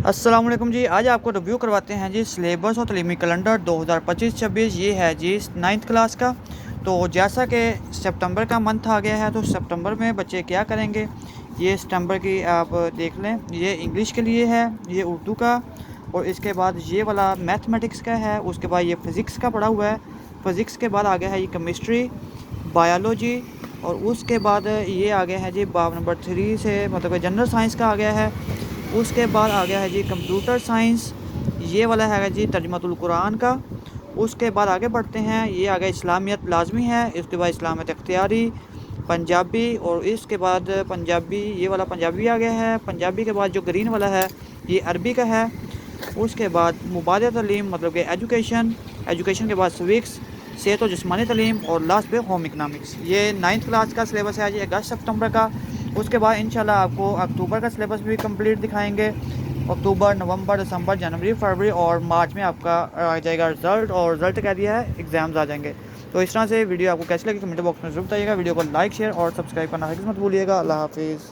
السلام علیکم جی، آج آپ کو ریویو کرواتے ہیں جی سلیبس اور تعلیمی کیلنڈر 2025-26۔ یہ ہے جی 9th کلاس کا۔ تو جیسا کہ سپتمبر کا منتھ آ گیا ہے تو سپتمبر میں بچے کیا کریں گے، یہ سپتمبر کی آپ دیکھ لیں۔ یہ انگلش کے لیے ہے، یہ اردو کا، اور اس کے بعد یہ والا میتھمیٹکس کا ہے، اس کے بعد یہ فزکس کا پڑھا ہوا ہے۔ فزکس کے بعد آ گیا ہے یہ کیمسٹری، بایولوجی، اور اس کے بعد یہ آ گیا ہے جی باب نمبر 3 سے مطلب کہ جنرل سائنس کا آ گیا ہے۔ اس کے بعد آ گیا ہے جی کمپیوٹر سائنس، یہ والا ہے جی ترجمۃ القرآن کا۔ اس کے بعد آگے بڑھتے ہیں، یہ آگے اسلامیت لازمی ہے، اس کے بعد اسلامیت اختیاری، پنجابی، اور اس کے بعد پنجابی، یہ والا پنجابی آ گیا ہے۔ پنجابی کے بعد جو گرین والا ہے یہ عربی کا ہے۔ اس کے بعد مبادلہ تعلیم مطلب کہ ایجوکیشن کے بعد سوکس، صحت و جسمانی تعلیم، اور لاسٹ پہ ہوم اکنامکس۔ یہ 9th کلاس کا سلیبس ہے جی اگست سپتمبر کا۔ اس کے بعد انشاءاللہ آپ کو اکتوبر کا سلیبس بھی کمپلیٹ دکھائیں گے۔ اکتوبر، نومبر، دسمبر، جنوری، فروری اور مارچ میں آپ کا آ جائے گا رزلٹ، اور رزلٹ کہہ دیا ہے ایگزامز آ جائیں گے۔ تو اس طرح سے ویڈیو آپ کو کیسی لگی کمنٹ باکس میں ضرور بتائیے گا۔ ویڈیو کو لائک، شیئر اور سبسکرائب کرنا ہرگز مت بھولیے گا۔ اللہ حافظ۔